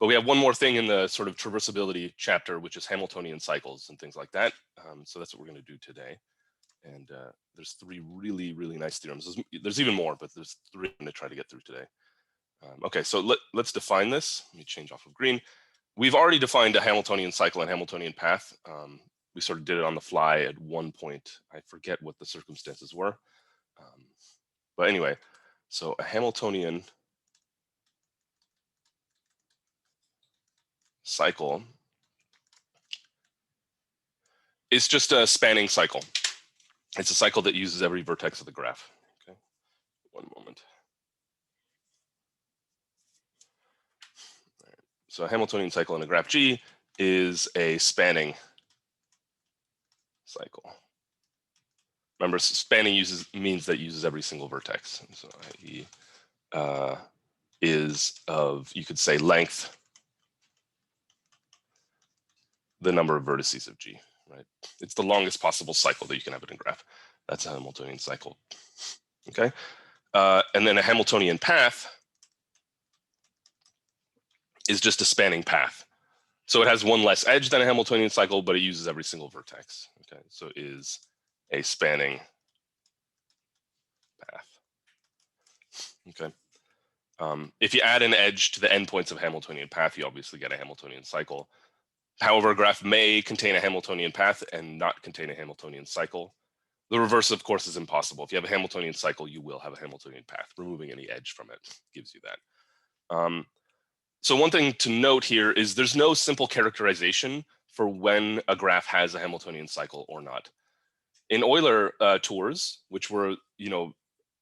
But we have one more thing in the sort of traversability chapter, which is Hamiltonian cycles and things like that. So that's what we're going to do today. And there's three really, really nice theorems. There's even more, but there's three I'm going to try to get through today. Okay, so let's define this. Let me change off of green. We've already defined a Hamiltonian cycle and Hamiltonian path. We sort of did it on the fly at one point. I forget what the circumstances were. But anyway, so a Hamiltonian cycle is just a spanning cycle. It's a cycle that uses every vertex of the graph. Okay, one moment. All right. So a Hamiltonian cycle in a graph G is a spanning cycle. Remember, spanning means that uses every single vertex. So i.e. Is of, you could say, length the number of vertices of G, right? It's the longest possible cycle that you can have in a graph. That's a Hamiltonian cycle, okay? And then a Hamiltonian path is just a spanning path. So it has one less edge than a Hamiltonian cycle, but it uses every single vertex, okay? So it is a spanning path, okay? If you add an edge to the endpoints of Hamiltonian path, you obviously get a Hamiltonian cycle. However, a graph may contain a Hamiltonian path and not contain a Hamiltonian cycle. The reverse, of course, is impossible. If you have a Hamiltonian cycle, you will have a Hamiltonian path. Removing any edge from it gives you that. So one thing to note here is there's no simple characterization for when a graph has a Hamiltonian cycle or not. In Euler tours, which were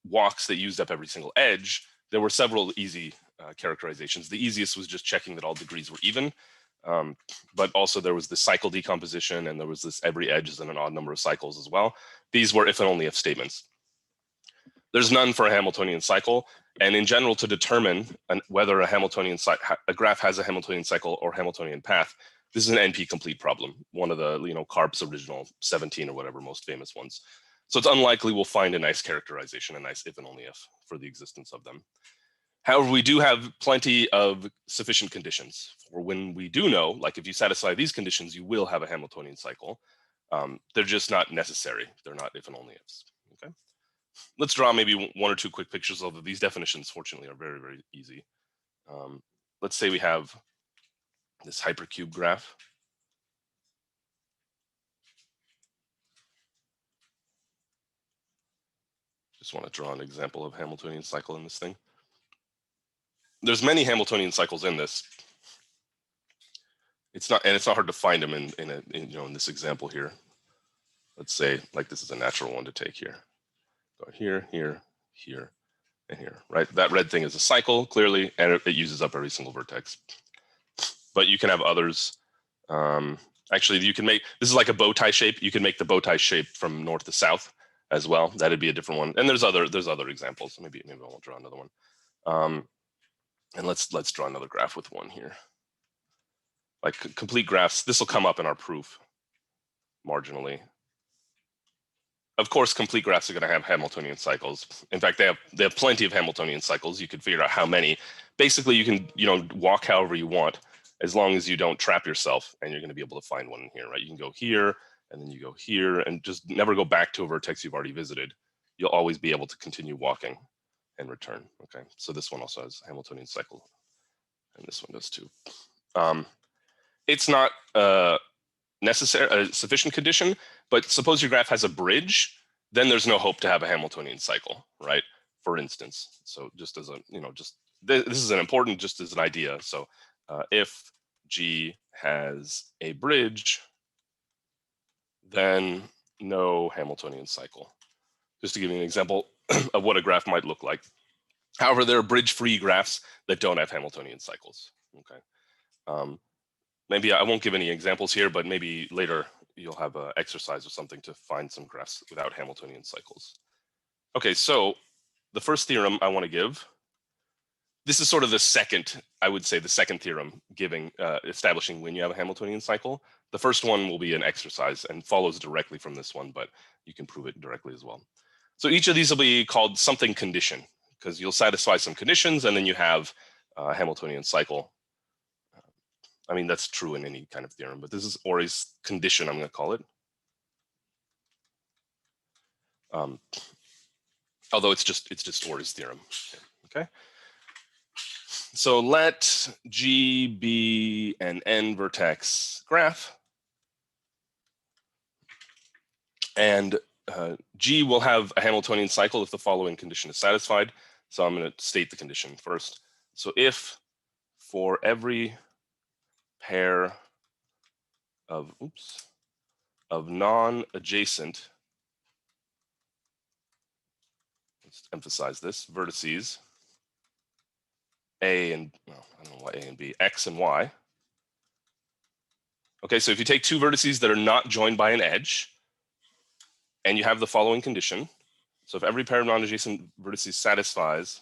walks that used up every single edge, there were several easy characterizations. The easiest was just checking that all degrees were even. But also there was the cycle decomposition, and there was this every edge is in an odd number of cycles as well. These were if and only if statements. There's none for a Hamiltonian cycle. And in general, to determine whether a graph has a Hamiltonian cycle or Hamiltonian path, this is an NP-complete problem, one of the Karp's original 17 or whatever most famous ones. So it's unlikely we'll find a nice characterization, a nice if and only if, for the existence of them. However, we do have plenty of sufficient conditions for when we do know, like if you satisfy these conditions, you will have a Hamiltonian cycle. They're just not necessary. They're not if and only ifs. Okay. Let's draw maybe one or two quick pictures, although these definitions, fortunately, are very, very easy. Let's say we have this hypercube graph. Just want to draw an example of Hamiltonian cycle in this thing. There's many Hamiltonian cycles in this. It's not hard to find them in this example here. Let's say like this is a natural one to take here. Go here, here, here, and here, right? That red thing is a cycle, clearly, and it uses up every single vertex. But you can have others. Actually, you can make, this is like a bow tie shape. You can make the bow tie shape from north to south as well. That'd be a different one. And there's other examples. Maybe I won't draw another one. And let's draw another graph with one here. Like complete graphs, this will come up in our proof marginally. Of course, complete graphs are going to have Hamiltonian cycles. In fact, they have plenty of Hamiltonian cycles. You could figure out how many. Basically, you can walk however you want, as long as you don't trap yourself, and you're going to be able to find one in here, right? You can go here, and then you go here, and just never go back to a vertex you've already visited. You'll always be able to continue walking and return. Okay, so this one also has Hamiltonian cycle, and this one does too. It's not a sufficient condition, but suppose your graph has a bridge, then there's no hope to have a Hamiltonian cycle, right? For instance, so just as a, this is an important, just as an idea. So if G has a bridge, then no Hamiltonian cycle. Just to give you an example of what a graph might look like. However, there are bridge-free graphs that don't have Hamiltonian cycles, okay? Maybe I won't give any examples here, but maybe later you'll have an exercise or something to find some graphs without Hamiltonian cycles. Okay, so the first theorem I want to give, this is sort of the second, I would say the second theorem establishing when you have a Hamiltonian cycle. The first one will be an exercise and follows directly from this one, but you can prove it directly as well. So each of these will be called something condition, because you'll satisfy some conditions and then you have a Hamiltonian cycle. I mean, that's true in any kind of theorem, but this is Ory's condition, I'm going to call it. Although it's just Ory's theorem. Okay. So let G be an n vertex graph, and G will have a Hamiltonian cycle if the following condition is satisfied. So I'm going to state the condition first. So if for every pair of non-adjacent, let's emphasize this, vertices A and, well, I don't know what A and B, X and Y. Okay, so if you take two vertices that are not joined by an edge, and you have the following condition, so if every pair of non-adjacent vertices satisfies,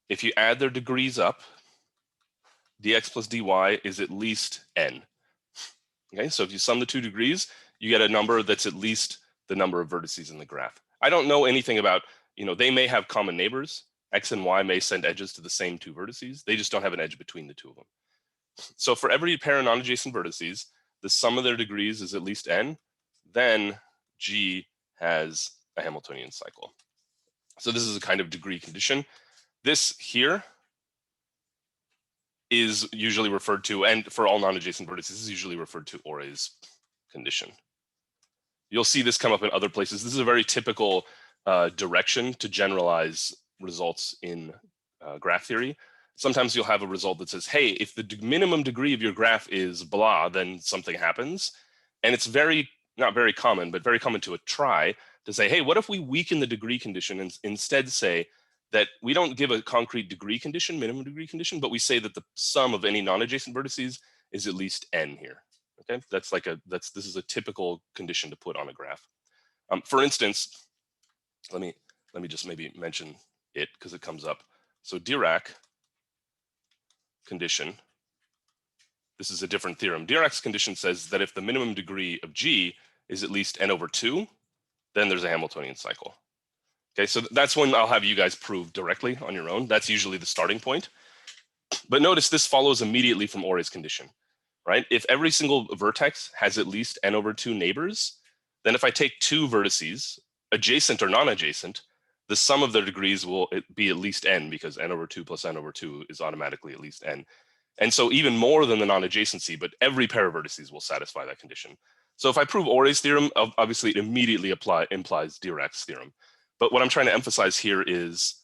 if you add their degrees up, dx plus dy is at least n. Okay, so if you sum the two degrees, you get a number that's at least the number of vertices in the graph. I don't know anything about, they may have common neighbors. X and Y may send edges to the same two vertices. They just don't have an edge between the two of them. So for every pair of non-adjacent vertices, the sum of their degrees is at least n. Then G has a Hamiltonian cycle. So this is a kind of degree condition. This here is usually referred to, and for all non-adjacent vertices, is usually referred to Ory's condition. You'll see this come up in other places. This is a very typical direction to generalize results in graph theory. Sometimes you'll have a result that says, hey, if the minimum degree of your graph is blah, then something happens. And it's not very common, but very common to try to say, hey, what if we weaken the degree condition and instead say that we don't give a concrete degree condition, minimum degree condition, but we say that the sum of any non-adjacent vertices is at least n here. Okay, this is a typical condition to put on a graph. For instance, let me just maybe mention it because it comes up. So Dirac condition, this is a different theorem. Dirac's condition says that if the minimum degree of G is at least n over 2, then there's a Hamiltonian cycle. Okay, so that's when I'll have you guys prove directly on your own. That's usually the starting point. But notice this follows immediately from Ory's condition, right? If every single vertex has at least n over 2 neighbors, then if I take two vertices, adjacent or non-adjacent, the sum of their degrees will be at least n, because n over 2 plus n over 2 is automatically at least n. And so even more than the non-adjacency, but every pair of vertices will satisfy that condition. So if I prove Ory's theorem, obviously it immediately implies Dirac's theorem. But what I'm trying to emphasize here is,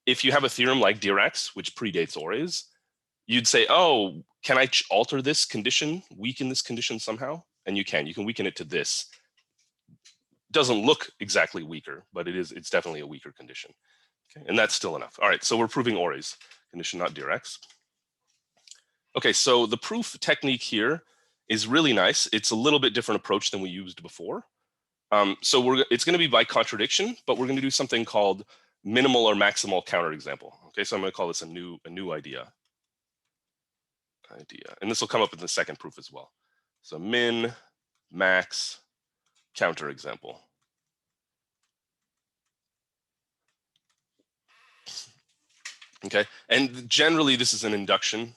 if you have a theorem like Dirac's, which predates Ory's, you'd say, oh, can I alter this condition, weaken this condition somehow? And you can weaken it to this. Doesn't look exactly weaker, but it's definitely a weaker condition. Okay, and that's still enough. All right, so we're proving Ory's condition, not Dirac's. Okay, so the proof technique here is really nice. It's a little bit different approach than we used before. So it's going to be by contradiction, but we're going to do something called minimal or maximal counterexample. Okay, so I'm going to call this a new idea. And this will come up in the second proof as well. So min, max, counterexample. Okay, and generally this is an induction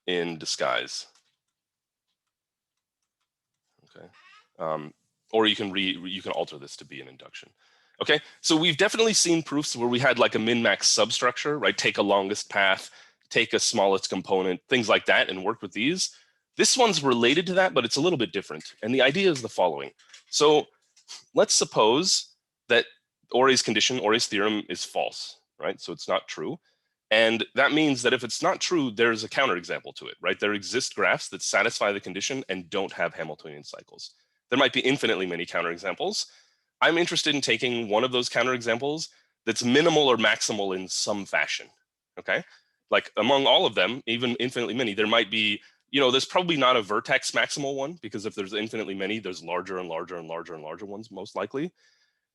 in disguise. Okay, or you can alter this to be an induction. Okay, so we've definitely seen proofs where we had like a min-max substructure, right? Take a longest path, take a smallest component, things like that, and work with these. This one's related to that, but it's a little bit different. And the idea is the following. So let's suppose that Ory's condition, Ory's theorem is false, right? So it's not true. And that means that if it's not true, there's a counterexample to it, right? There exist graphs that satisfy the condition and don't have Hamiltonian cycles. There might be infinitely many counterexamples. I'm interested in taking one of those counterexamples that's minimal or maximal in some fashion, okay? Like among all of them, even infinitely many, there might be, there's probably not a vertex maximal one, because if there's infinitely many, there's larger and larger and larger and larger ones, most likely.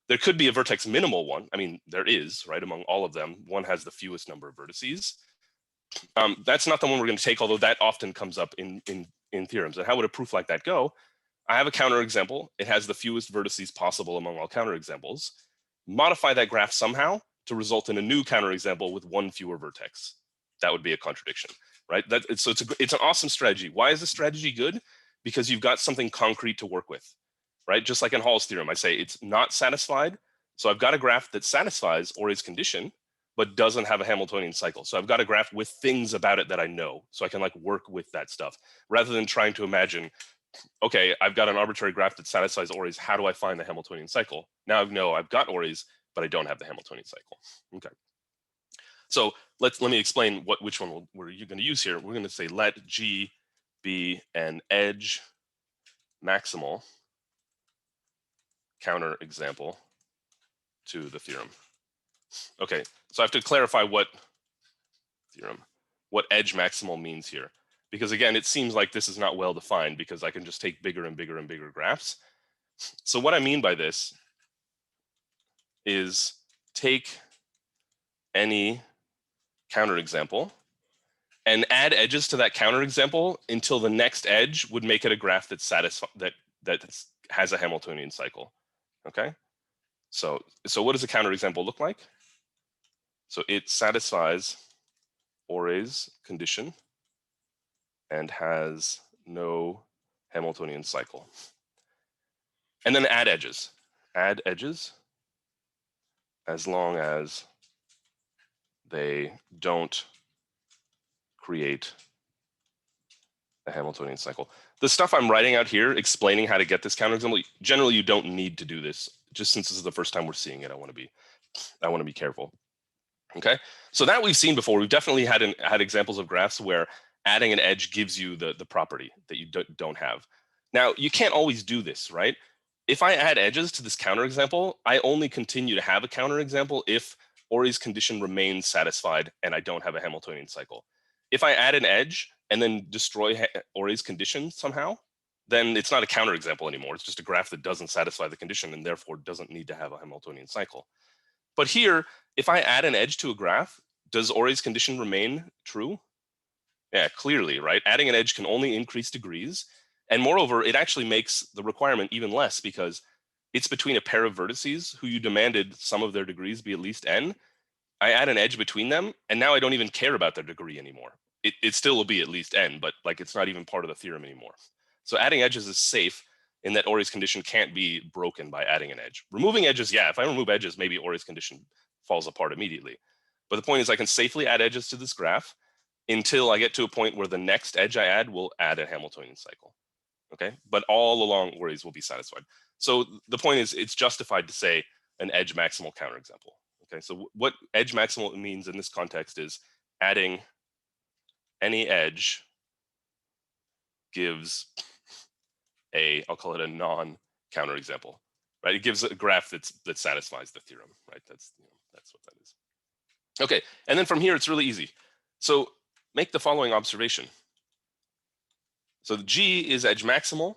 There could be a vertex minimal one. I mean, there is, right? Among all of them, one has the fewest number of vertices. That's not the one we're going to take, although that often comes up in theorems. And how would a proof like that go? I have a counterexample. It has the fewest vertices possible among all counterexamples. Modify that graph somehow to result in a new counterexample with one fewer vertex. that would be a contradiction, right? So it's an awesome strategy. Why is this strategy good? Because you've got something concrete to work with, right? Just like in Hall's theorem, I say it's not satisfied. So I've got a graph that satisfies Ory's condition, but doesn't have a Hamiltonian cycle. So I've got a graph with things about it that I know, so I can like work with that stuff rather than trying to imagine, okay, I've got an arbitrary graph that satisfies Ory's. How do I find the Hamiltonian cycle? Now I know I've got Ory's, but I don't have the Hamiltonian cycle. Okay. So let me explain which one we're going to use here. We're going to say let G be an edge maximal counter example to the theorem. Okay, so I have to clarify what edge maximal means here. Because again, it seems like this is not well defined because I can just take bigger and bigger and bigger graphs. So what I mean by this is take any counterexample and add edges to that counterexample until the next edge would make it a graph that has a Hamiltonian cycle. Okay, so what does a counterexample look like? So it satisfies Ory's condition and has no Hamiltonian cycle. And then add edges. Add edges as long as they don't create a Hamiltonian cycle. The stuff I'm writing out here, explaining how to get this counterexample, generally you don't need to do this. Just since this is the first time we're seeing it, I want to be careful. Okay, so that we've seen before. We've definitely had examples of graphs where adding an edge gives you the property that you don't have. Now, you can't always do this, right? If I add edges to this counterexample, I only continue to have a counterexample if Ory's condition remains satisfied and I don't have a Hamiltonian cycle. If I add an edge and then destroy Ory's condition somehow, then it's not a counterexample anymore. It's just a graph that doesn't satisfy the condition and therefore doesn't need to have a Hamiltonian cycle. But here, if I add an edge to a graph, does Ory's condition remain true? Yeah, clearly, right? Adding an edge can only increase degrees. And moreover, it actually makes the requirement even less because it's between a pair of vertices who you demanded some of their degrees be at least n. I add an edge between them, and now I don't even care about their degree anymore. It still will be at least n, but like it's not even part of the theorem anymore. So adding edges is safe in that Ory's condition can't be broken by adding an edge. Removing edges, yeah, if I remove edges, maybe Ory's condition falls apart immediately. But the point is I can safely add edges to this graph until I get to a point where the next edge I add will add a Hamiltonian cycle. Okay, but all along Ory's will be satisfied. So the point is it's justified to say an edge maximal counterexample. Okay, so what edge maximal means in this context is adding any edge gives I'll call it a non-counterexample, right? It gives a graph that satisfies the theorem, right? That's what that is. Okay, and then from here it's really easy. So make the following observation. So the G is edge maximal,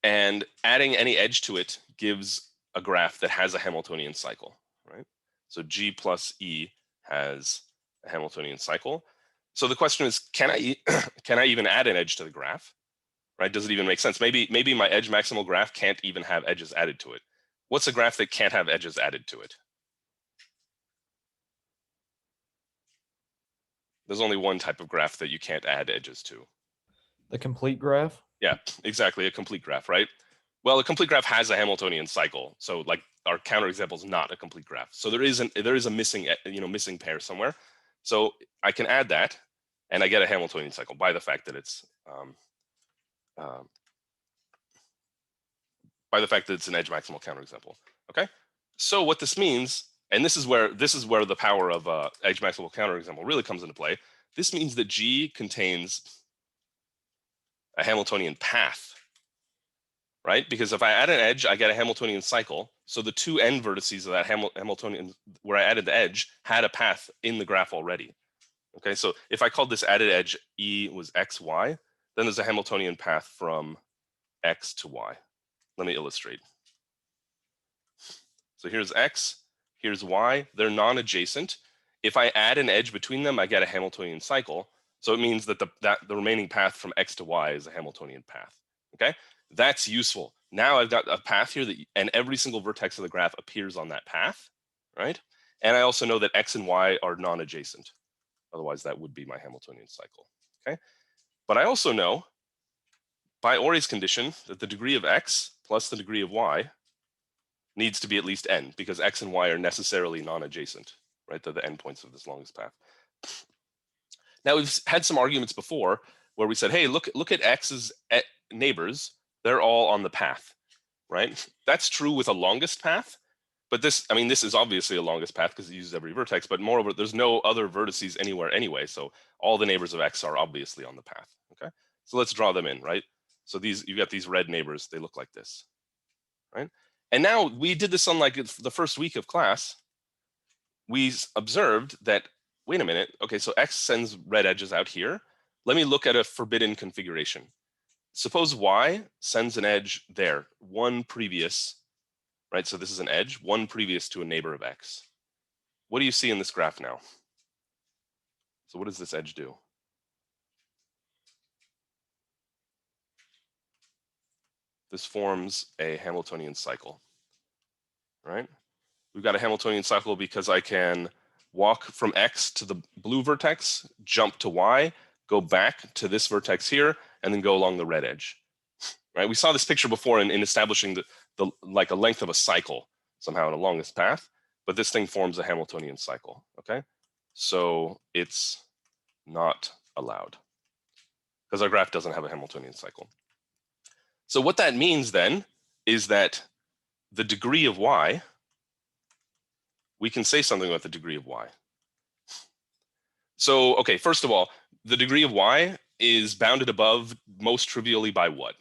and adding any edge to it gives a graph that has a Hamiltonian cycle, right? So G plus E has a Hamiltonian cycle. So the question is, can I even add an edge to the graph? Right? Does it even make sense? Maybe my edge maximal graph can't even have edges added to it. What's a graph that can't have edges added to it? There's only one type of graph that you can't add edges to. The complete graph? Yeah, exactly, a complete graph, right? Well, a complete graph has a Hamiltonian cycle. So like our counterexample is not a complete graph. So there is a missing pair somewhere. So I can add that and I get a Hamiltonian cycle by the fact that it's an edge maximal counterexample. Okay, so what this means, and this is where the power of edge maximal counterexample really comes into play. This means that G contains a Hamiltonian path, right? Because if I add an edge, I get a Hamiltonian cycle. So the two end vertices of that Hamiltonian, where I added the edge, had a path in the graph already. Okay, so if I called this added edge E was X, Y, then there's a Hamiltonian path from X to Y. Let me illustrate. So here's X, here's Y. They're non-adjacent. If I add an edge between them, I get a Hamiltonian cycle. So it means that the remaining path from X to Y is a Hamiltonian path. Okay, that's useful. Now I've got a path here and every single vertex of the graph appears on that path, right? And I also know that X and Y are non-adjacent. Otherwise, that would be my Hamiltonian cycle. Okay. But I also know by Ory's condition that the degree of x plus the degree of y needs to be at least n, because x and y are necessarily non-adjacent, right? They're the endpoints of this longest path. Now, we've had some arguments before where we said, hey, look at x's neighbors. They're all on the path, right? That's true with a longest path. But this is obviously a longest path because it uses every vertex, but moreover, there's no other vertices anywhere anyway. So all the neighbors of x are obviously on the path, okay? So let's draw them in, right? So you got these red neighbors, they look like this, right? And now we did this on like the first week of class. We observed that, wait a minute, okay, so x sends red edges out here. Let me look at a forbidden configuration. Suppose y sends an edge there, one previous, right? So this is an edge, one previous to a neighbor of x. What do you see in this graph now? So what does this edge do? This forms a Hamiltonian cycle, right? We've got a Hamiltonian cycle because I can walk from x to the blue vertex, jump to y, go back to this vertex here, and then go along the red edge, right? We saw this picture before in establishing the like a length of a cycle somehow in a longest path, but this thing forms a Hamiltonian cycle, okay? So it's not allowed because our graph doesn't have a Hamiltonian cycle. So what that means then is that the degree of y, we can say something about the degree of y. So, okay, first of all, the degree of y is bounded above most trivially by what?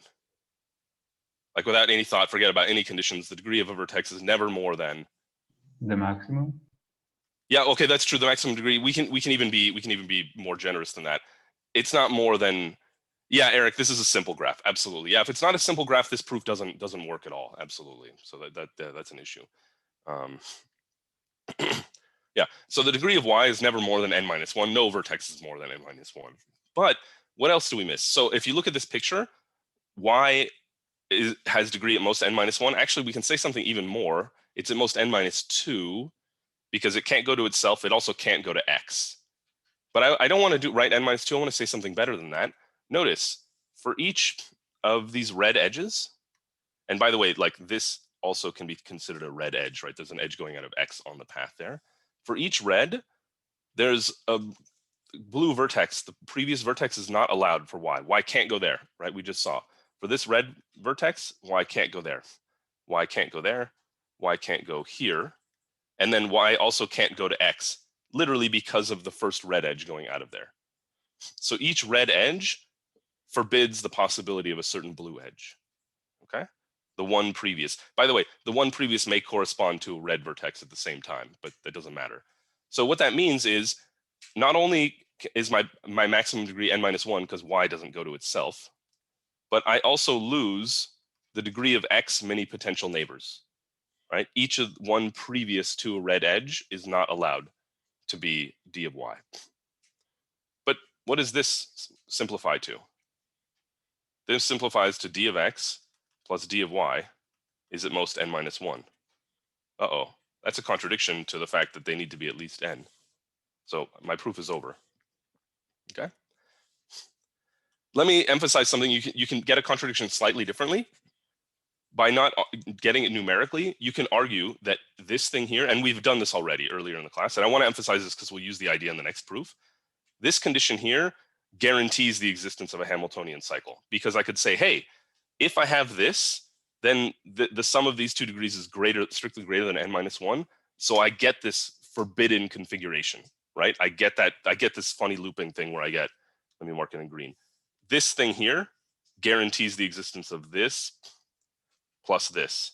Like without any thought, forget about any conditions, the degree of a vertex is never more than the maximum. Yeah, okay, that's true. The maximum degree, we can even be more generous than that. It's not more than, yeah, Eric, this is a simple graph. Absolutely. Yeah, if it's not a simple graph, this proof doesn't work at all. Absolutely. So that's an issue. Yeah, so the degree of y is never more than n minus 1. No vertex is more than n minus 1. But what else do we miss? So if you look at this picture, y has degree at most n minus 1. Actually, we can say something even more. It's at most n minus 2 because it can't go to itself. It also can't go to x. But I don't want to write n minus 2. I want to say something better than that. Notice for each of these red edges, and by the way, like this also can be considered a red edge, right? There's an edge going out of x on the path there. For each red, there's a blue vertex. The previous vertex is not allowed for y. Y can't go there, right? We just saw. For this red vertex, y can't go there. Y can't go there. Y can't go here. And then y also can't go to x, literally because of the first red edge going out of there. So each red edge forbids the possibility of a certain blue edge, okay? The one previous. By the way, the one previous may correspond to a red vertex at the same time, but that doesn't matter. So what that means is not only is my maximum degree n minus 1 because y doesn't go to itself, but I also lose the degree of x many potential neighbors, right? Each of one previous to a red edge is not allowed to be d of y. But what does this simplify to? This simplifies to d of x plus d of y is at most n minus 1. Uh-oh, that's a contradiction to the fact that they need to be at least n. So my proof is over, okay? Let me emphasize something. You can get a contradiction slightly differently. By not getting it numerically, you can argue that this thing here, and we've done this already earlier in the class, and I want to emphasize this because we'll use the idea in the next proof. This condition here guarantees the existence of a Hamiltonian cycle, because I could say, hey, if I have this, then the sum of these two degrees is strictly greater than n minus 1. So I get this forbidden configuration, right? I get this funny looping thing where I get, let me mark it in green. This thing here guarantees the existence of this plus this,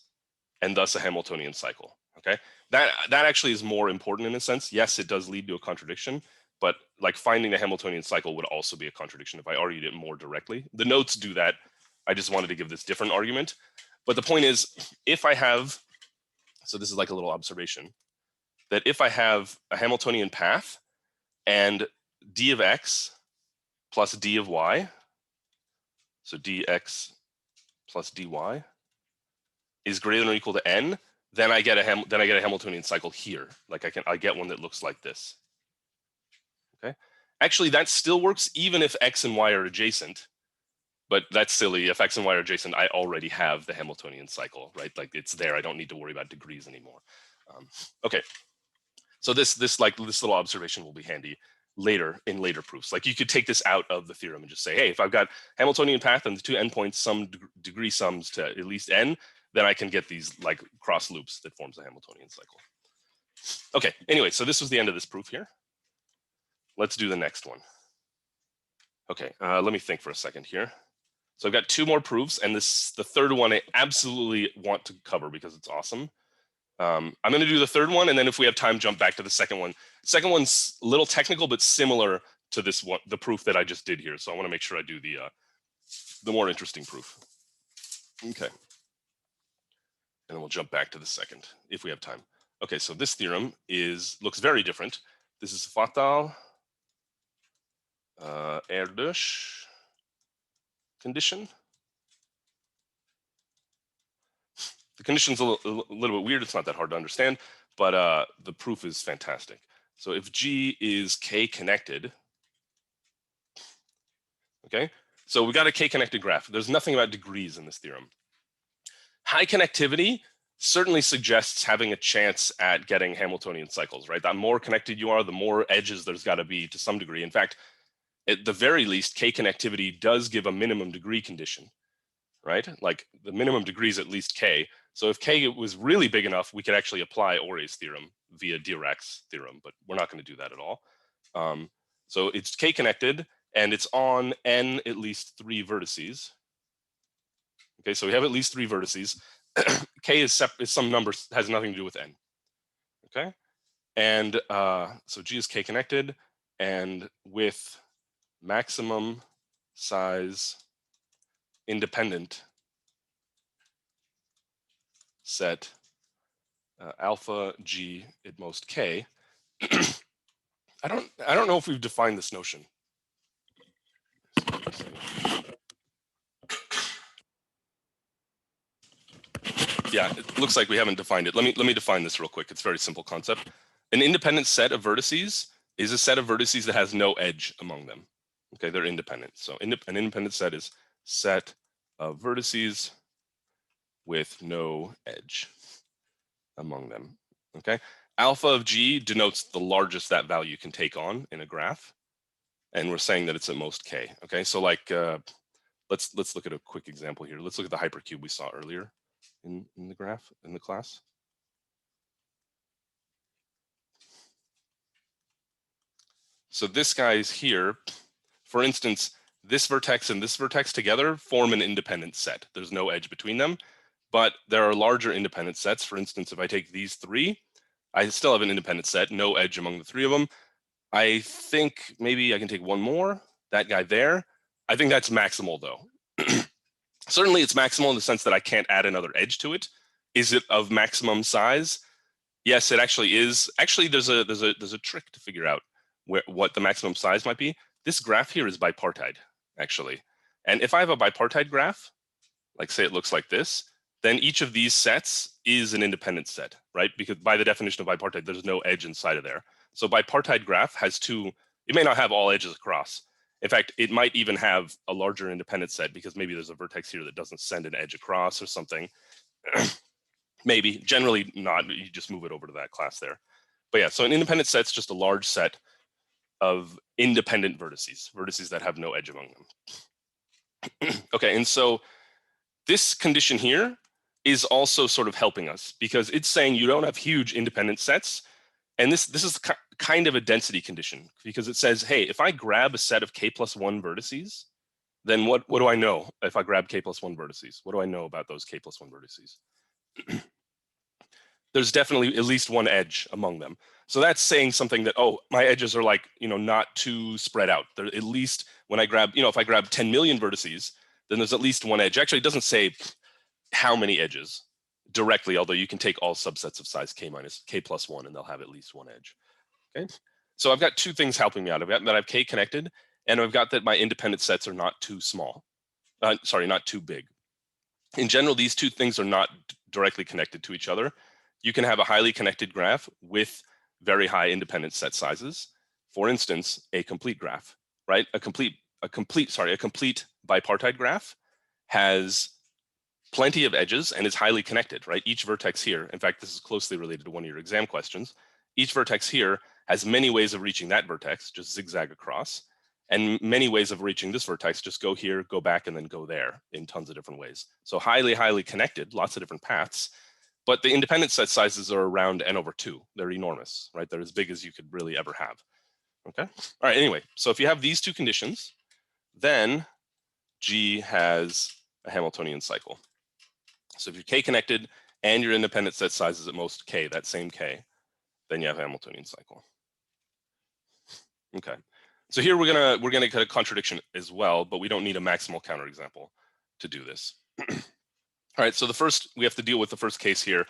and thus a Hamiltonian cycle, okay? That actually is more important in a sense. Yes, it does lead to a contradiction, but like finding the Hamiltonian cycle would also be a contradiction if I argued it more directly. The notes do that. I just wanted to give this different argument. But the point is, if I have, so this is like a little observation, that if I have a Hamiltonian path and d of x plus d of y, so dx plus dy is greater than or equal to n, then I get a Hamiltonian cycle here. Like I get one that looks like this. Okay. Actually, that still works even if X and Y are adjacent. But that's silly. If X and Y are adjacent, I already have the Hamiltonian cycle, right? Like it's there. I don't need to worry about degrees anymore. Okay. So this little observation will be handy later in later proofs. Like you could take this out of the theorem and just say, hey, if I've got Hamiltonian path and the two endpoints some degree sums to at least n, then I can get these like cross loops that forms a Hamiltonian cycle. Okay, anyway, so this was the end of this proof here. Let's do the next one. Okay, let me think for a second here. So I've got two more proofs, and the third one I absolutely want to cover because it's awesome. I'm going to do the third one, and then if we have time, jump back to the second one. Second one's a little technical, but similar to this one, the proof that I just did here. So I want to make sure I do the more interesting proof. Okay. And then we'll jump back to the second if we have time. Okay, so this theorem looks very different. This is fatal Erdős condition. The condition's a little bit weird. It's not that hard to understand, but the proof is fantastic. So if G is K connected, okay, so we got a K connected graph. There's nothing about degrees in this theorem. High connectivity certainly suggests having a chance at getting Hamiltonian cycles, right? The more connected you are, the more edges there's got to be to some degree. In fact, at the very least, K connectivity does give a minimum degree condition, right? Like the minimum degree is at least K. So if K was really big enough, we could actually apply Ore's theorem via Dirac's theorem, but we're not going to do that at all. So it's K connected, and it's on n at least 3 vertices. Okay, so we have at least 3 vertices. K is some number, has nothing to do with n. Okay, and so G is K connected, and with maximum size independent set alpha G at most K. I don't know if we've defined this notion. Yeah, it looks like we haven't defined it. Let me define this real quick. It's a very simple concept. An independent set of vertices is a set of vertices that has no edge among them. Okay, they're independent. So an independent set is set of vertices with no edge among them. Okay, alpha of G denotes the largest that value can take on in a graph, and we're saying that it's at most K. Okay, so like let's look at a quick example here. Let's look at the hypercube we saw earlier in the graph in the class. So this guy's here. For instance, this vertex and this vertex together form an independent set. There's no edge between them, but there are larger independent sets. For instance, if I take these 3, I still have an independent set, no edge among the 3 of them. I think maybe I can take one more, that guy there. I think that's maximal though. Certainly it's maximal in the sense that I can't add another edge to it. Is it of maximum size? Yes, it actually is. Actually, there's a trick to figure out what the maximum size might be. This graph here is bipartite, actually. And if I have a bipartite graph, like say it looks like this, then each of these sets is an independent set, right? Because by the definition of bipartite, there's no edge inside of there. So bipartite graph has 2, it may not have all edges across. In fact, it might even have a larger independent set because maybe there's a vertex here that doesn't send an edge across or something. Maybe, generally not, you just move it over to that class there. But yeah, so an independent set's just a large set of independent vertices that have no edge among them. Okay, and so this condition here is also sort of helping us because it's saying you don't have huge independent sets. And this is kind of a density condition because it says, hey, if I grab a set of k+1 vertices, then what do I know if I grab k+1 vertices? What do I know about those k+1 vertices? There's definitely at least one edge among them. So that's saying something that, oh, my edges are like, not too spread out. They're at least when I grab, if I grab 10 million vertices, then there's at least one edge. Actually, it doesn't say how many edges directly, although you can take all subsets of size k+1 and they'll have at least one edge. Okay, so I've got 2 things helping me out. I've got that I've K connected, and I've got that my independent sets are not too small. Not too big. In general, these 2 things are not directly connected to each other. You can have a highly connected graph with very high independent set sizes, for instance, a complete graph, right? A complete bipartite graph has plenty of edges and is highly connected, right? Each vertex here, in fact, this is closely related to one of your exam questions. Each vertex here has many ways of reaching that vertex, just zigzag across, and many ways of reaching this vertex, just go here, go back, and then go there in tons of different ways. So highly, highly connected, lots of different paths, but the independent set sizes are around n/2. They're enormous, right? They're as big as you could really ever have, okay? All right, anyway, so if you have these two conditions, then G has a Hamiltonian cycle. So if you're K connected and your independent set size is at most K, that same K, then you have a Hamiltonian cycle. Okay. So here we're gonna get a contradiction as well, but we don't need a maximal counterexample to do this. All right, so we have to deal with the first case here.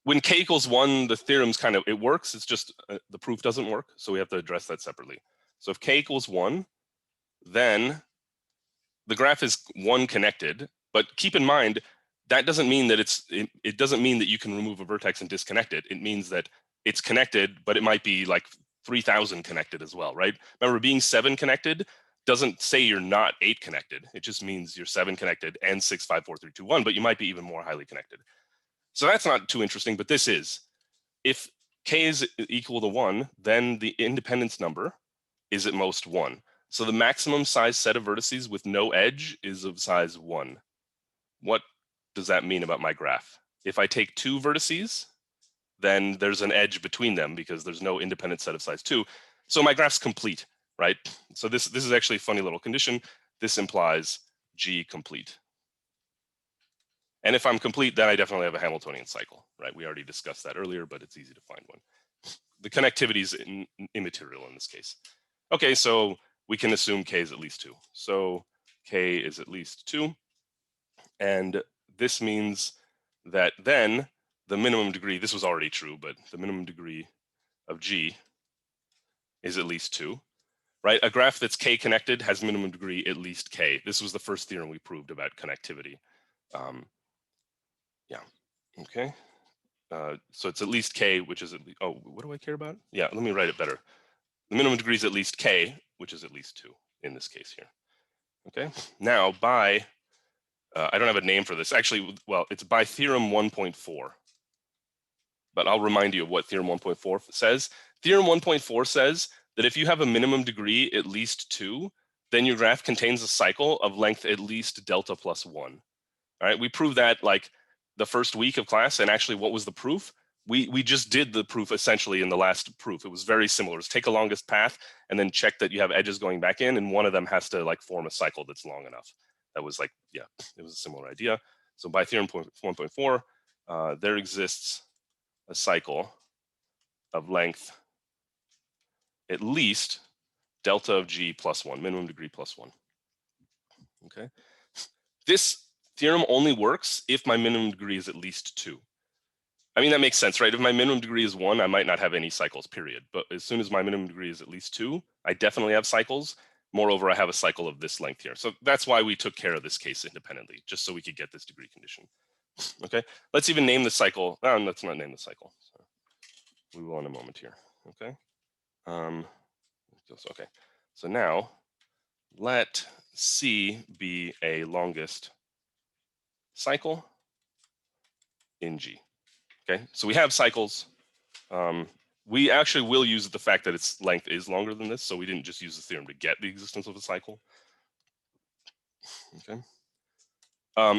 When K equals 1, the theorem's it works, it's just the proof doesn't work, so we have to address that separately. So if K equals 1, then the graph is 1 connected, but keep in mind, that doesn't mean that it doesn't mean that you can remove a vertex and disconnect it. It means that it's connected, but it might be like 3,000 connected as well, right? Remember, being 7 connected doesn't say you're not 8 connected. It just means you're 7 connected and 6, 5, 4, 3, 2, 1, but you might be even more highly connected. So that's not too interesting, but this is. If K is equal to 1, then the independence number is at most 1. So the maximum size set of vertices with no edge is of size 1. What does that mean about my graph? If I take 2 vertices, then there's an edge between them because there's no independent set of size 2. So my graph's complete, right? So this is actually a funny little condition. This implies G complete. And if I'm complete, then I definitely have a Hamiltonian cycle, right? We already discussed that earlier, but it's easy to find one. The connectivity is immaterial in this case. Okay, so we can assume K is at least 2. So K is at least 2. And this means that then the minimum degree, this was already true, but the minimum degree of G is at least 2, right? A graph that's K connected has minimum degree at least K. This was the first theorem we proved about connectivity. Yeah, okay. So it's at least K, which is at least, oh, what do I care about? Yeah, let me write it better. The minimum degree is at least K, which is at least 2 in this case here. Okay, now by, I don't have a name for this. Actually, well, it's by theorem 1.4. But I'll remind you of what theorem 1.4 says. Theorem 1.4 says that if you have a minimum degree at least 2, then your graph contains a cycle of length at least delta plus 1. All right, we proved that like the first week of class, and actually what was the proof? We just did the proof essentially in the last proof. It was very similar. It's take a longest path and then check that you have edges going back in, and one of them has to like form a cycle that's long enough. That was like, yeah, it was a similar idea. So by theorem 1.4, there exists a cycle of length at least delta of G plus 1, minimum degree plus 1. Okay, this theorem only works if my minimum degree is at least 2. I mean, that makes sense, right? If my minimum degree is 1, I might not have any cycles, period. But as soon as my minimum degree is at least 2, I definitely have cycles. Moreover, I have a cycle of this length here. So that's why we took care of this case independently, just so we could get this degree condition. Okay, let's even name the cycle. No, let's not name the cycle. So we will in a moment here. Okay. Okay. So now let C be a longest cycle in G. Okay, so we have cycles. We actually will use the fact that its length is longer than this, so we didn't just use the theorem to get the existence of a cycle. Okay.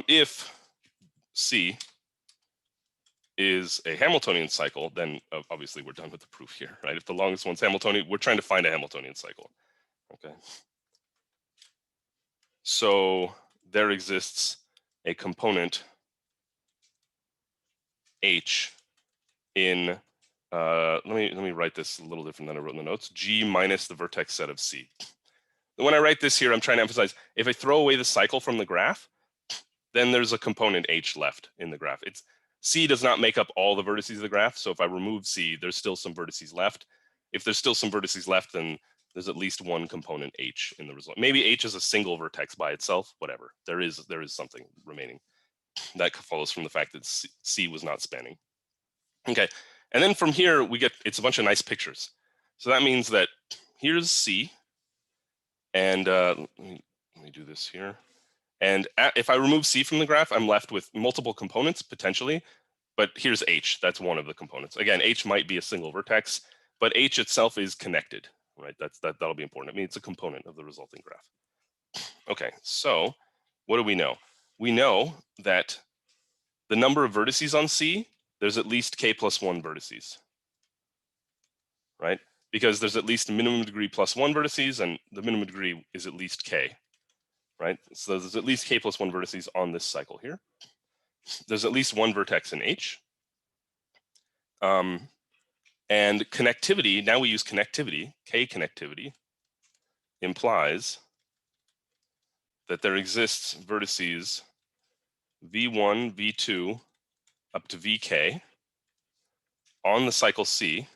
If C is a Hamiltonian cycle, then obviously we're done with the proof here, right? If the longest one's Hamiltonian, we're trying to find a Hamiltonian cycle. Okay. So there exists a component H in, let me write this a little different than I wrote in the notes, G minus the vertex set of C. And when I write this here, I'm trying to emphasize, if I throw away the cycle from the graph, then there's a component H left in the graph. C does not make up all the vertices of the graph. So if I remove C, there's still some vertices left. If there's still some vertices left, then there's at least one component H in the result. Maybe H is a single vertex by itself, whatever. There is something remaining. That follows from the fact that C was not spanning. Okay, and then from here, it's a bunch of nice pictures. So that means that here's C, and let me do this here. And if I remove C from the graph, I'm left with multiple components potentially, but here's H. That's one of the components. Again, H might be a single vertex, but H itself is connected, right? That'll be important. I mean, it's a component of the resulting graph. Okay, so what do we know? We know that the number of vertices on C, there's at least k plus 1 vertices, right? Because there's at least minimum degree plus 1 vertices, and the minimum degree is at least k, right? So there's at least k plus 1 vertices on this cycle here. There's at least one vertex in H. And connectivity, now we use connectivity, k connectivity, implies that there exists vertices v1, v2, up to vk on the cycle C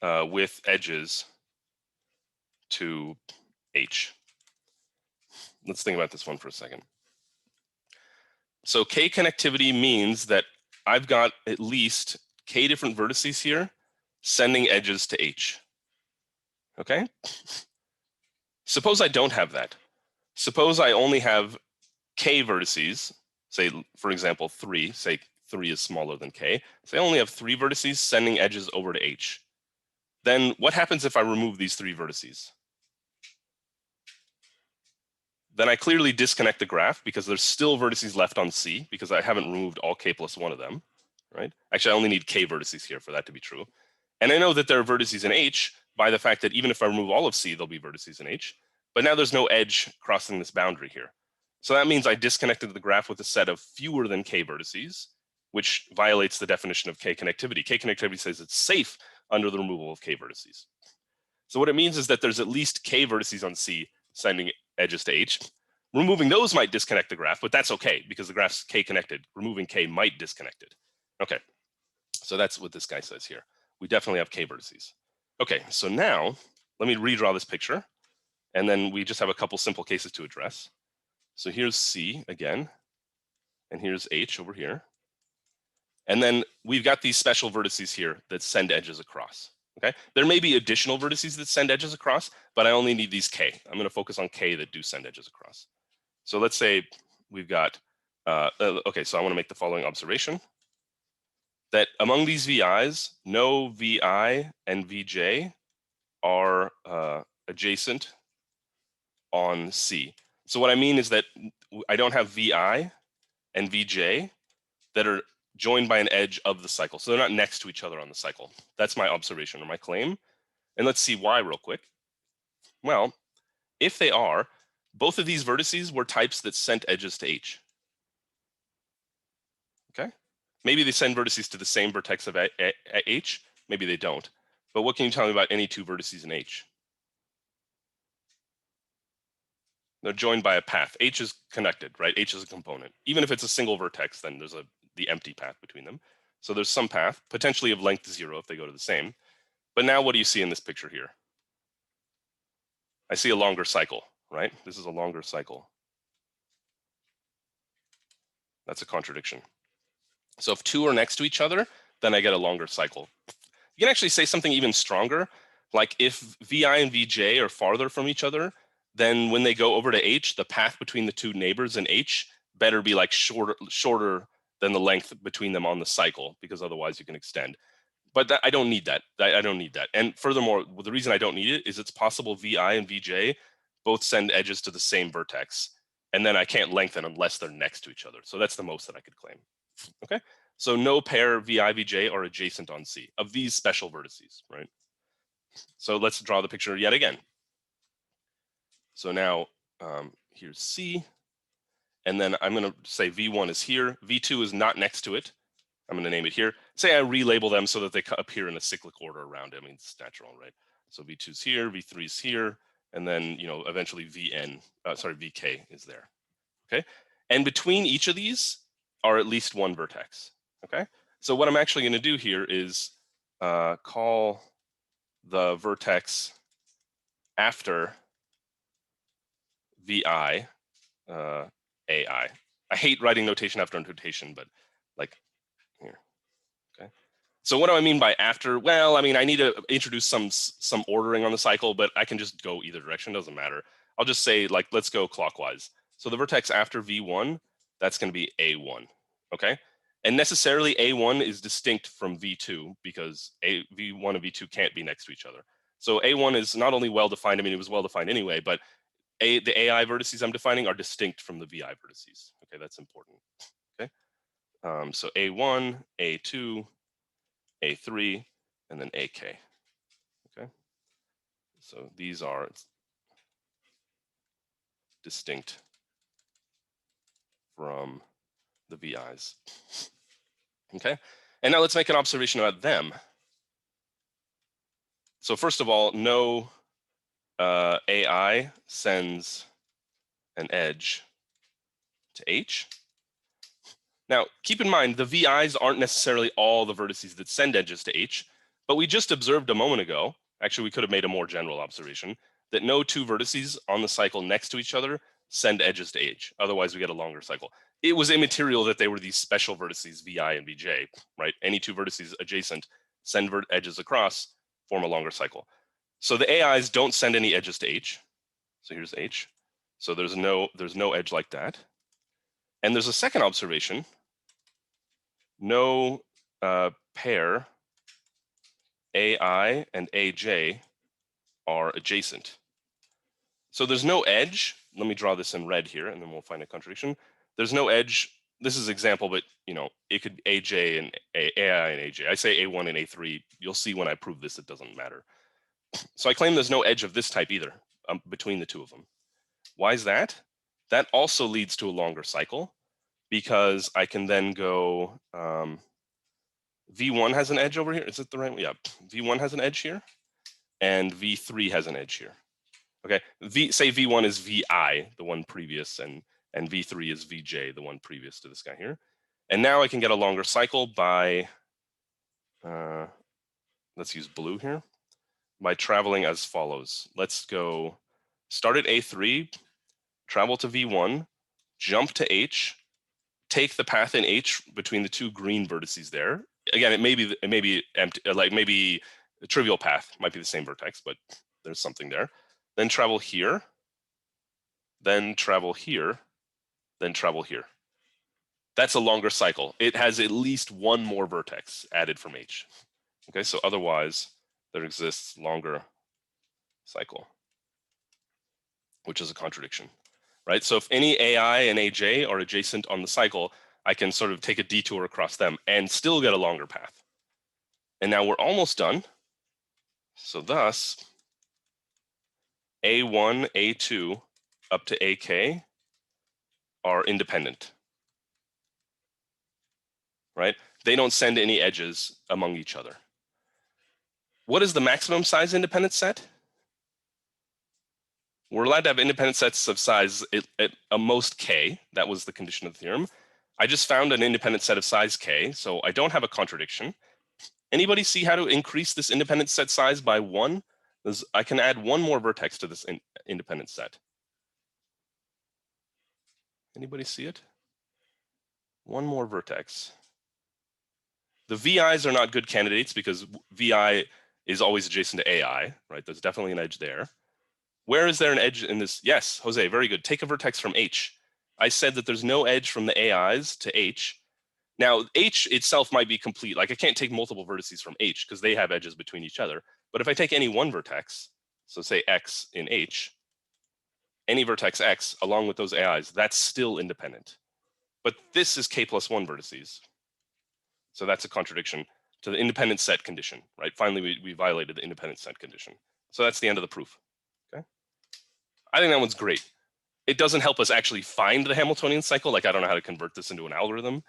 with edges to H. Let's think about this one for a second. So k connectivity means that I've got at least k different vertices here sending edges to H. Okay? Suppose I don't have that. Suppose I only have k vertices, say, for example, 3, say 3 is smaller than k. So I only have 3 vertices sending edges over to H. Then what happens if I remove these 3 vertices? Then I clearly disconnect the graph because there's still vertices left on C because I haven't removed all k plus 1 of them, right? Actually, I only need k vertices here for that to be true. And I know that there are vertices in H by the fact that even if I remove all of C, there'll be vertices in H. But now there's no edge crossing this boundary here. So that means I disconnected the graph with a set of fewer than k vertices, which violates the definition of k connectivity. K connectivity says it's safe under the removal of k vertices. So what it means is that there's at least k vertices on C sending edges to H. Removing those might disconnect the graph, but that's okay because the graph's k connected. Removing k might disconnect it. Okay, so that's what this guy says here. We definitely have k vertices. Okay, so now let me redraw this picture, and then we just have a couple simple cases to address. So here's C again, and here's H over here. And then we've got these special vertices here that send edges across. Okay, there may be additional vertices that send edges across, but I only need these k. I'm going to focus on k that do send edges across. So let's say we've got, okay, so I want to make the following observation. That among these VIs, no VI and VJ are adjacent on C. So what I mean is that I don't have VI and VJ that are joined by an edge of the cycle. So they're not next to each other on the cycle. That's my observation or my claim. And let's see why real quick. Well, if they are, both of these vertices were types that sent edges to H. Okay? Maybe they send vertices to the same vertex of H, maybe they don't. But what can you tell me about any two vertices in H? They're joined by a path. H is connected, right? H is a component. Even if it's a single vertex, then there's the empty path between them. So there's some path, potentially of length 0 if they go to the same. But now what do you see in this picture here? I see a longer cycle, right? This is a longer cycle. That's a contradiction. So if two are next to each other, then I get a longer cycle. You can actually say something even stronger, like if VI and VJ are farther from each other, then when they go over to H, the path between the two neighbors in H better be like shorter than the length between them on the cycle, because otherwise you can extend. But I don't need that. I don't need that. And furthermore, the reason I don't need it is it's possible VI and VJ both send edges to the same vertex, and then I can't lengthen unless they're next to each other. So that's the most that I could claim. Okay, so no pair VI, VJ are adjacent on C of these special vertices, right? So let's draw the picture yet again. So now here's C, and then I'm going to say V1 is here. V2 is not next to it. I'm going to name it here. Say I relabel them so that they appear in a cyclic order around it. I mean, it's natural, right? So V2 is here, V3 is here, and then eventually VK is there. Okay, and between each of these are at least one vertex. Okay, so what I'm actually going to do here is call the vertex after VI AI. I hate writing notation after notation, but like here. Okay, So what do I mean by after? Well, I mean, I need to introduce some ordering on the cycle, but I can just go either direction, doesn't matter. I'll just say, like, let's go clockwise. So the vertex after V1, that's going to be A1, okay? And necessarily A1 is distinct from V2 because V1 and V2 can't be next to each other. So A1 is not only well-defined, I mean, it was well-defined anyway, but the AI vertices I'm defining are distinct from the VI vertices. Okay, that's important, okay? So A1, A2, A3, and then AK, okay? So these are distinct from the VIs, okay? And now let's make an observation about them. So first of all, no AI sends an edge to H. Now, keep in mind, the VIs aren't necessarily all the vertices that send edges to H, but we just observed a moment ago, actually we could have made a more general observation, that no two vertices on the cycle next to each other send edges to H. Otherwise, we get a longer cycle. It was immaterial that they were these special vertices, VI and VJ, right? Any two vertices adjacent send edges across, form a longer cycle. So the AIs don't send any edges to H. So here's H. So there's no edge like that. And there's a second observation. No pair AI and AJ are adjacent. So there's no edge. Let me draw this in red here, and then we'll find a contradiction. There's no edge. This is example, but you know, it could AJ and AI and AJ. I say A1 and A3. You'll see when I prove this, it doesn't matter. So I claim there's no edge of this type either between the two of them. Why is that? That also leads to a longer cycle because I can then go V1 has an edge over here. Is it the right one? Yeah, V1 has an edge here and V3 has an edge here. Okay, say V1 is VI, the one previous, and V3 is VJ, the one previous to this guy here. And now I can get a longer cycle by, let's use blue here, by traveling as follows. Let's go start at A3, travel to V1, jump to H, take the path in H between the two green vertices there. Again, it may be empty, like maybe a trivial path, might be the same vertex, but there's something there. Then travel here, then travel here, then travel here. That's a longer cycle. It has at least one more vertex added from H. Okay, so otherwise there exists longer cycle, which is a contradiction, right? So if any AI and AJ are adjacent on the cycle, I can sort of take a detour across them and still get a longer path. And now we're almost done. So thus, A1, A2 up to AK are independent, right? They don't send any edges among each other. What is the maximum size independent set? We're allowed to have independent sets of size at a most K. That was the condition of the theorem. I just found an independent set of size K, so I don't have a contradiction. Anybody see how to increase this independent set size by 1? I can add one more vertex to this independent set. Anybody see it? One more vertex. The VIs are not good candidates because VI is always adjacent to AI, right? There's definitely an edge there. Where is there an edge in this? Yes, Jose, very good. Take a vertex from H. I said that there's no edge from the AIs to H. Now, H itself might be complete. Like I can't take multiple vertices from H because they have edges between each other. But if I take any one vertex, so say X in H, any vertex X along with those AIs, that's still independent. But this is K plus 1 vertices. So that's a contradiction to the independent set condition, right? Finally, we violated the independent set condition. So that's the end of the proof, okay? I think that one's great. It doesn't help us actually find the Hamiltonian cycle. Like I don't know how to convert this into an algorithm,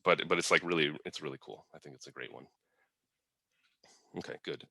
but it's like it's really cool. I think it's a great one. Okay, good.